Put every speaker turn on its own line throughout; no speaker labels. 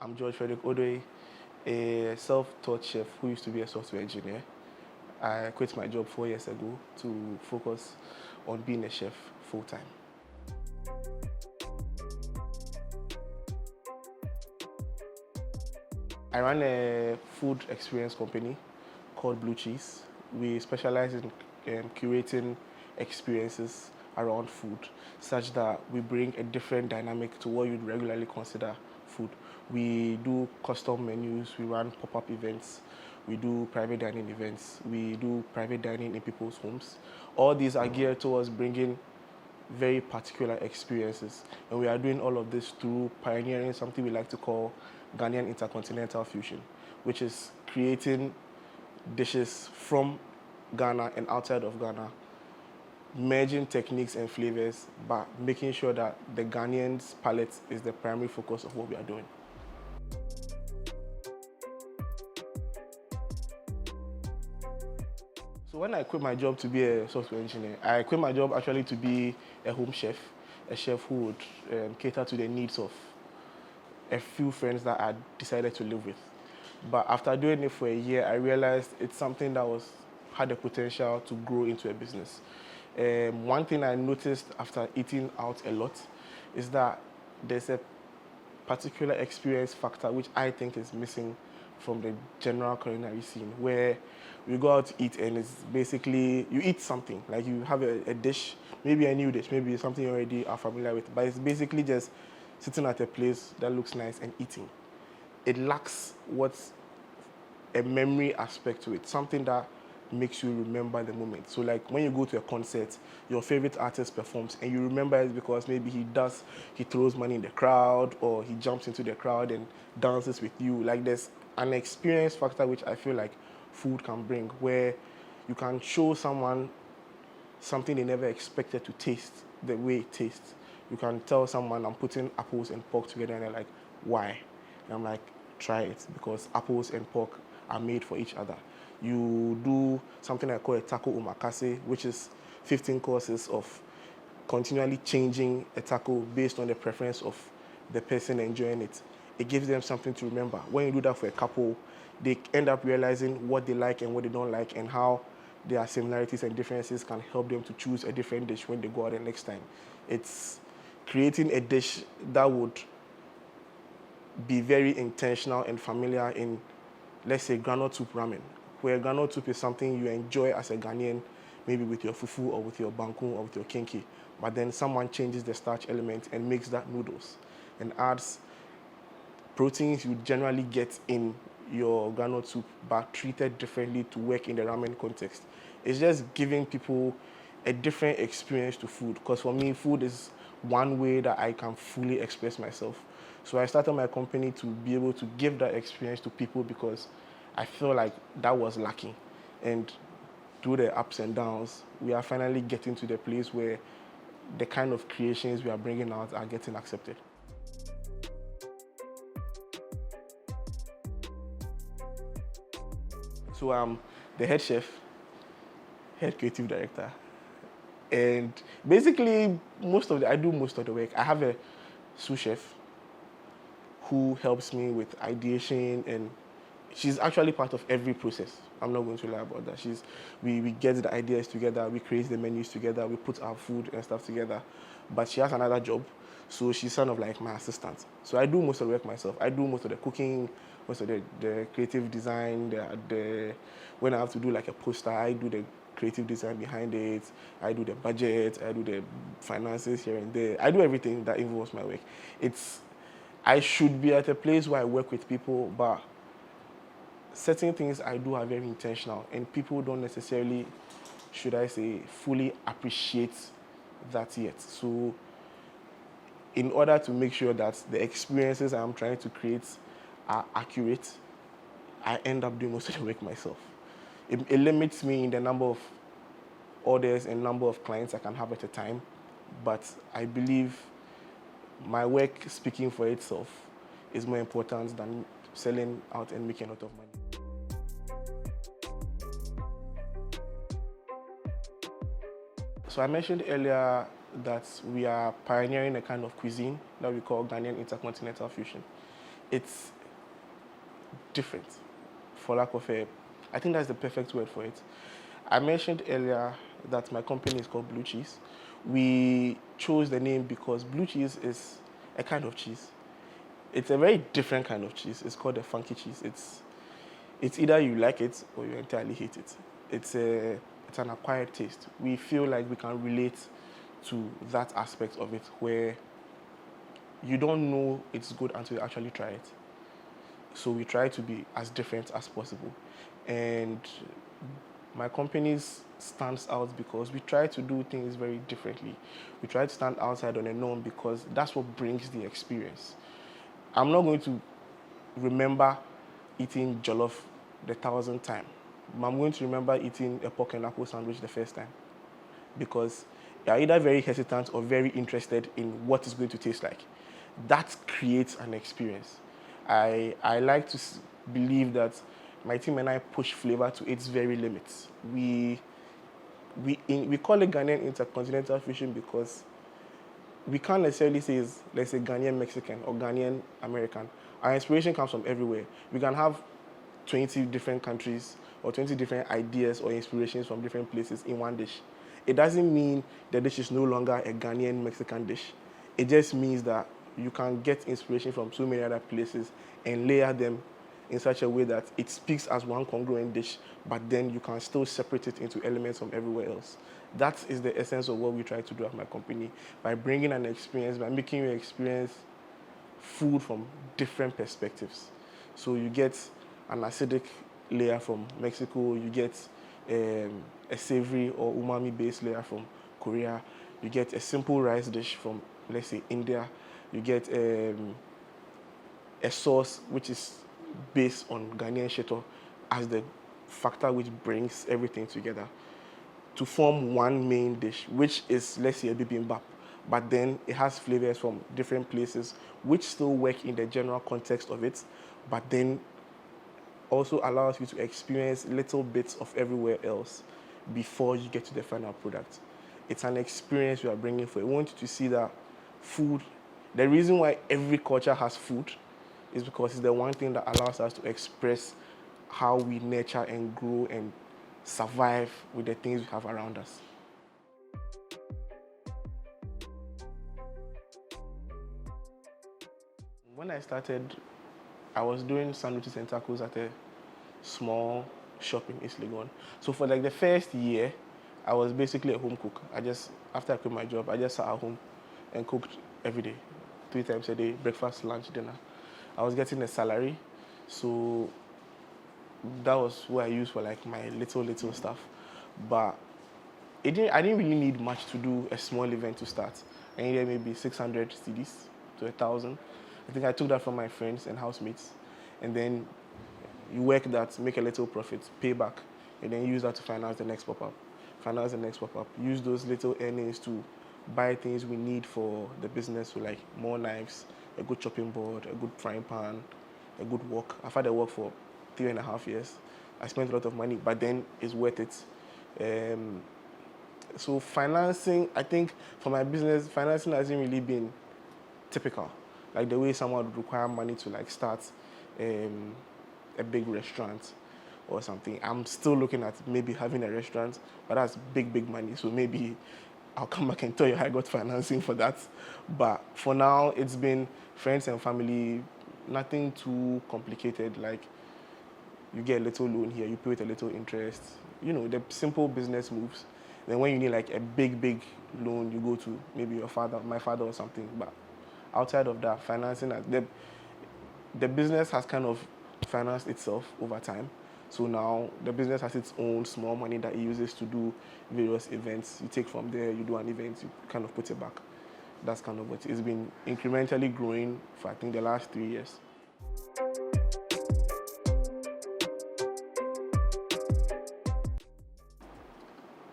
I'm George Frederick Odoi, a self-taught chef who used to be a software engineer. I quit my job 4 years ago to focus on being a chef full-time. I run a food experience company called Blue Cheese. We specialize in curating experiences around food such that we bring a different dynamic to what you'd regularly consider food. We do custom menus, we run pop-up events, we do private dining events, we do private dining in people's homes. All these are geared towards bringing very particular experiences. And we are doing all of this through pioneering something we like to call Ghanaian intercontinental fusion, which is creating dishes from Ghana and outside of Ghana, merging techniques and flavors, but making sure that the Ghanaian's palate is the primary focus of what we are doing. So when I quit my job to be a software engineer, I quit my job actually to be a home chef, a chef who would cater to the needs of a few friends that I decided to live with. But after doing it for a year, I realized it's something that had the potential to grow into a business. One thing I noticed after eating out a lot is that there's a particular experience factor which I think is missing from the general culinary scene, where we go out to eat and it's basically, you eat something, like you have a dish, maybe a new dish, maybe something you already are familiar with, but it's basically just sitting at a place that looks nice and eating. It lacks what's a memory aspect to it, something that makes you remember the moment. So like when you go to a concert, your favorite artist performs and you remember it because maybe he throws money in the crowd or he jumps into the crowd and dances with you. Like there's an experience factor which I feel like food can bring, where you can show someone something they never expected to taste the way it tastes. You can tell someone, I'm putting apples and pork together, and they're like, why? And I'm like, try it, because apples and pork are made for each other. You do something I call a taco omakase, which is 15 courses of continually changing a taco based on the preference of the person enjoying it. It gives them something to remember. When you do that for a couple, they end up realizing what they like and what they don't like, and how their similarities and differences can help them to choose a different dish when they go out the next time. It's creating a dish that would be very intentional and familiar in, let's say, groundnut soup ramen, where groundnut soup is something you enjoy as a Ghanaian, maybe with your fufu or with your banku or with your kenki, but then someone changes the starch element and makes that noodles and adds proteins you generally get in your groundnut soup, but treated differently to work in the ramen context. It's just giving people a different experience to food, because for me, food is one way that I can fully express myself. So I started my company to be able to give that experience to people, because I feel like that was lacking. And through the ups and downs, we are finally getting to the place where the kind of creations we are bringing out are getting accepted. So I'm the head chef, head creative director. And basically, I do most of the work. I have a sous chef who helps me with ideation, and she's actually part of every process. I'm not going to lie about that. We get the ideas together, we create the menus together, we put our food and stuff together. But she has another job, so she's kind of like my assistant. So I do most of the work myself. I do most of the cooking, most of the creative design. When I have to do like a poster, I do the creative design behind it. I do the budget, I do the finances here and there. I do everything that involves my work. I should be at a place where I work with people, but certain things I do are very intentional, and people don't necessarily, should I say, fully appreciate that yet. So in order to make sure that the experiences I'm trying to create are accurate, I end up doing most of the work myself. It limits me in the number of orders and number of clients I can have at a time, but I believe my work speaking for itself is more important than selling out and making a lot of money. So I mentioned earlier that we are pioneering a kind of cuisine that we call Ghanaian intercontinental fusion. It's different, for lack of a, I think that's the perfect word for it. I mentioned earlier that my company is called Blue Cheese. We chose the name because blue cheese is a kind of cheese. It's a very different kind of cheese. It's called a funky cheese. It's either you like it or you entirely hate it. It's an acquired taste. We feel like we can relate to that aspect of it where you don't know it's good until you actually try it. So we try to be as different as possible. And my company stands out because we try to do things very differently. We try to stand outside on a norm because that's what brings the experience. I'm not going to remember eating jollof the 1,000th time. I'm going to remember eating a pork and apple sandwich the first time because you're either very hesitant or very interested in what it's going to taste like. That creates an experience. I like to believe that my team and I push flavor to its very limits. We call it Ghanaian intercontinental fusion because we can't necessarily say it's, let's say, Ghanaian Mexican or Ghanaian American. Our inspiration comes from everywhere. We can have 20 different countries or 20 different ideas or inspirations from different places in one dish. It doesn't mean the dish is no longer a Ghanaian Mexican dish. It just means that you can get inspiration from so many other places and layer them in such a way that it speaks as one congruent dish, but then you can still separate it into elements from everywhere else. That is the essence of what we try to do at my company, by bringing an experience, by making you experience food from different perspectives. So you get an acidic layer from Mexico, you get a savory or umami-based layer from Korea, you get a simple rice dish from, let's say, India, you get a sauce which is based on Ghanaian shito as the factor which brings everything together to form one main dish, which is, let's say, a bibimbap. But then it has flavors from different places which still work in the general context of it, but then also allows you to experience little bits of everywhere else before you get to the final product. It's an experience we are bringing for you. We want you to see that food, the reason why every culture has food is because it's the one thing that allows us to express how we nurture and grow and survive with the things we have around us. When I started, I was doing sandwiches and tacos at a small shop in East Legon. So for like the first year, I was basically a home cook. After I quit my job, I just sat at home and cooked every day, 3 times a day, breakfast, lunch, dinner. I was getting a salary, so that was what I used for like my little stuff. But I didn't really need much to do a small event to start. I needed maybe 600 CDs to 1,000. I think I took that from my friends and housemates. And then you work that, make a little profit, pay back, and then use that to finance the next pop-up. Use those little earnings to buy things we need for the business, so like more knives, a good chopping board, a good frying pan, a good wok. I've had a wok for 3.5 years. I spent a lot of money, but then it's worth it. So financing, I think for my business, financing hasn't really been typical. Like the way someone would require money to like start a big restaurant or something. I'm still looking at maybe having a restaurant, but that's big money. So maybe I'll come back and tell you how I got financing for that. But for now, it's been friends and family, nothing too complicated. Like you get a little loan here, you pay with a little interest. You know, the simple business moves. Then when you need like a big loan, you go to maybe my father or something. But outside of that, financing, the business has kind of financed itself over time. So now the business has its own small money that it uses to do various events. You take from there, you do an event, you kind of put it back. That's kind of what it's been incrementally growing for, I think, the last 3 years.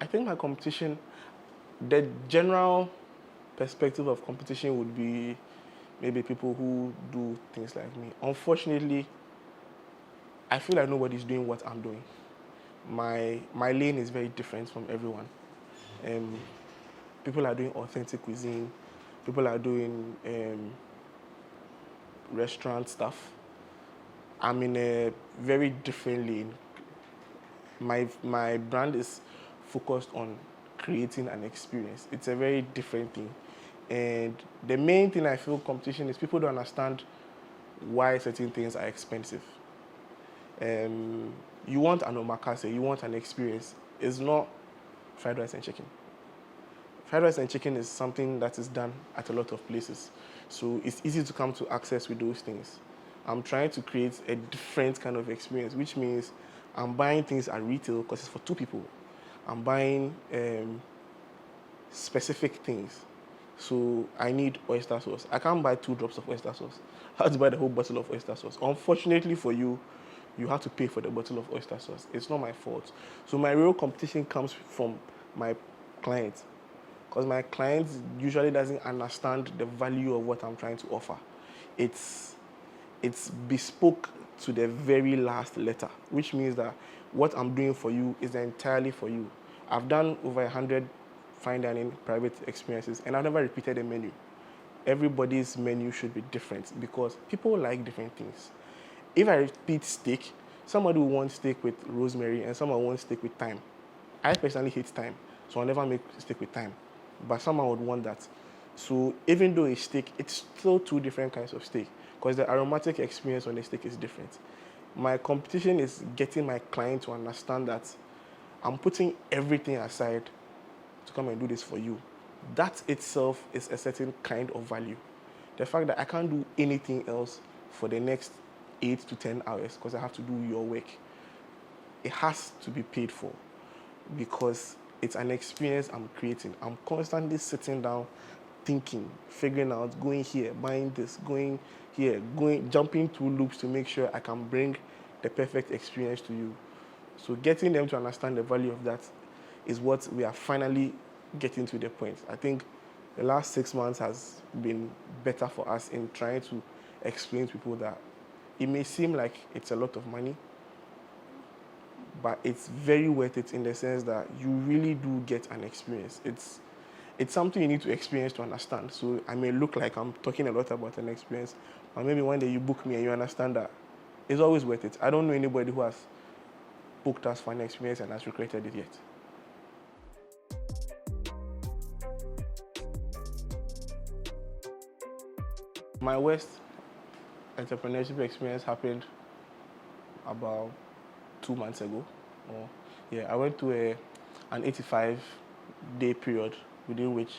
I think my competition, the general perspective of competition would be maybe people who do things like me. Unfortunately, I feel like nobody's doing what I'm doing. My lane is very different from everyone. People are doing authentic cuisine. People are doing restaurant stuff. I'm in a very different lane. My brand is focused on creating an experience. It's a very different thing. And the main thing I feel competition is people don't understand why certain things are expensive. You want an omakase, you want an experience. It's not fried rice and chicken. Fried rice and chicken is something that is done at a lot of places. So it's easy to come to access with those things. I'm trying to create a different kind of experience, which means I'm buying things at retail because it's for two people. I'm buying specific things. So I need oyster sauce. I can't buy 2 drops of oyster sauce. I have to buy the whole bottle of oyster sauce. Unfortunately for you, you have to pay for the bottle of oyster sauce. It's not my fault. So my real competition comes from my clients, because my clients usually doesn't understand the value of what I'm trying to offer. It's bespoke to the very last letter, which means that what I'm doing for you is entirely for you. I've done over 100 fine dining private experiences, and I've never repeated a menu. Everybody's menu should be different because people like different things. If I repeat steak, somebody will want steak with rosemary and someone wants steak with thyme. I personally hate thyme, so I'll never make steak with thyme. But someone would want that. So even though it's steak, it's still 2 different kinds of steak because the aromatic experience on the steak is different. My competition is getting my client to understand that I'm putting everything aside to come and do this for you. That itself is a certain kind of value. The fact that I can't do anything else for the next 8 to 10 hours because I have to do your work, it has to be paid for because it's an experience I'm creating. I'm constantly sitting down, thinking, figuring out, going here, buying this, going here, jumping through loops to make sure I can bring the perfect experience to you. So getting them to understand the value of that is what we are finally getting to the point. I think the last 6 months has been better for us in trying to explain to people that it may seem like it's a lot of money, but it's very worth it in the sense that you really do get an experience. It's something you need to experience to understand. So I may look like I'm talking a lot about an experience, but maybe one day you book me and you understand that it's always worth it. I don't know anybody who has booked us for an experience and has regretted it yet. My worst entrepreneurship experience happened about 2 months ago. I went to an 85-day period within which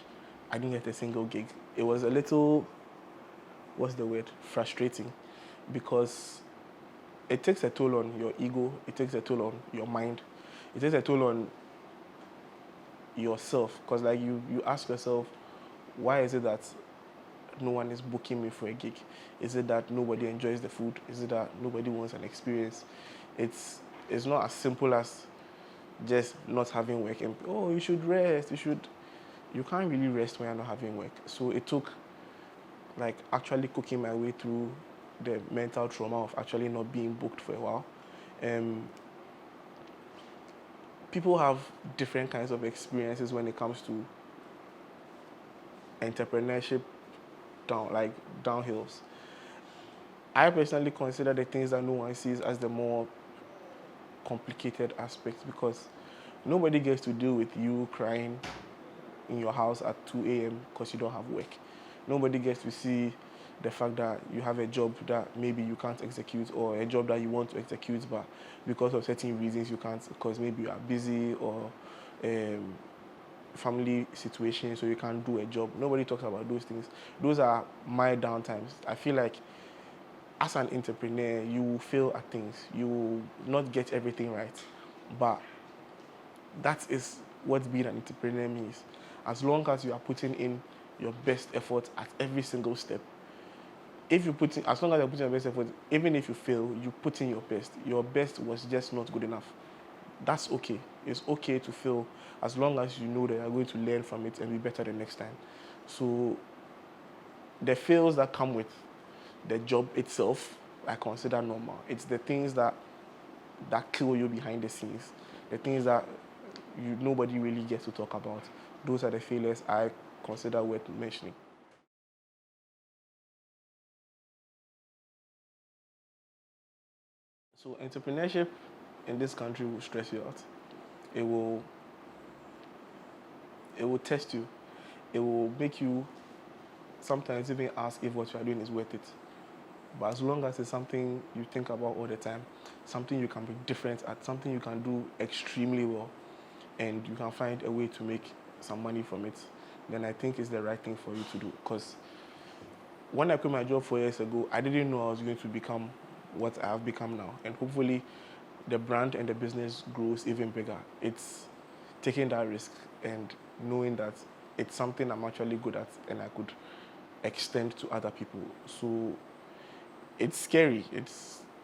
I didn't get a single gig. It was a little, frustrating, because it takes a toll on your ego, it takes a toll on your mind, it takes a toll on yourself, because like you ask yourself, why is it that no one is booking me for a gig? Is it that nobody enjoys the food? Is it that nobody wants an experience? It's not as simple as just not having work and, oh, you should rest, you can't really rest when you're not having work. So it took like actually cooking my way through the mental trauma of actually not being booked for a while. People have different kinds of experiences when it comes to entrepreneurship downhills. I personally consider the things that no one sees as the more complicated aspects, because nobody gets to deal with you crying in your house at 2 a.m. because you don't have work. Nobody gets to see the fact that you have a job that maybe you can't execute, or a job that you want to execute, but because of certain reasons you can't, because maybe you are busy or family situation, so you can't do a job. Nobody talks about those things. Those are my downtimes. I feel like as an entrepreneur, you will fail at things. You will not get everything right. But that is what being an entrepreneur means. As long as you are putting in your best effort at every single step. As long as you're putting your best effort, even if you fail, you put in your best. Your best was just not good enough. That's okay. It's okay to fail as long as you know that you're going to learn from it and be better the next time. So the fails that come with the job itself, I consider normal. It's the things that kill you behind the scenes, the things that nobody really gets to talk about. Those are the failures I consider worth mentioning. So entrepreneurship in this country will stress you out. It will test you. It will make you sometimes even ask if what you are doing is worth it. But as long as it's something you think about all the time, something you can be different at, something you can do extremely well, and you can find a way to make some money from it, then I think it's the right thing for you to do. Because when I quit my job 4 years ago, I didn't know I was going to become what I have become now. And hopefully the brand and the business grows even bigger. It's taking that risk and knowing that it's something I'm actually good at and I could extend to other people. So it's scary.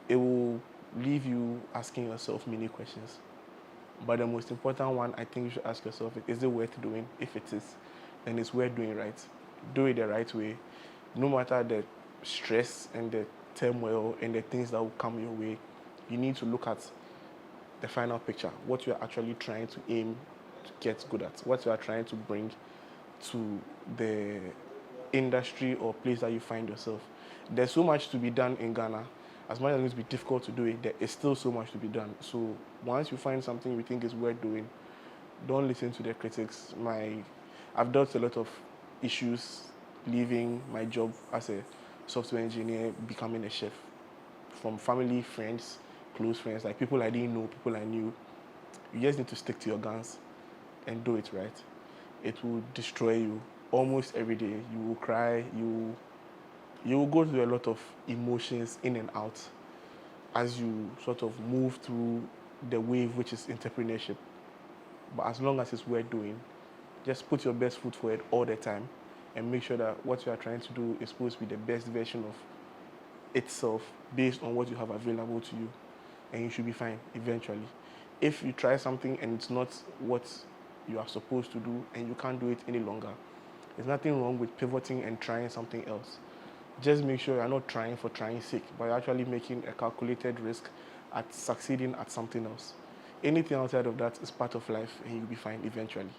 It will leave you asking yourself many questions. But the most important one I think you should ask yourself is it worth doing? If it is, then it's worth doing right. Do it the right way. No matter the stress and the turmoil and the things that will come your way, you need to look at the final picture, what you are actually trying to aim to get good at, what you are trying to bring to the industry or place that you find yourself. There's so much to be done in Ghana. As much as it's going to be difficult to do it, there is still so much to be done. So once you find something you think is worth doing, don't listen to the critics. I've dealt with a lot of issues leaving my job as a software engineer, becoming a chef, from family, friends, close friends, like people I didn't know, people I knew. You just need to stick to your guns and do it right. It will destroy you almost every day. You will cry, you will go through a lot of emotions in and out as you sort of move through the wave, which is entrepreneurship. But as long as it's worth doing, just put your best foot forward all the time and make sure that what you are trying to do is supposed to be the best version of itself based on what you have available to you. And you should be fine eventually. If you try something and it's not what you are supposed to do and you can't do it any longer, there's nothing wrong with pivoting and trying something else. Just make sure you're not trying for trying's sake, but you're actually making a calculated risk at succeeding at something else. Anything outside of that is part of life and you'll be fine eventually.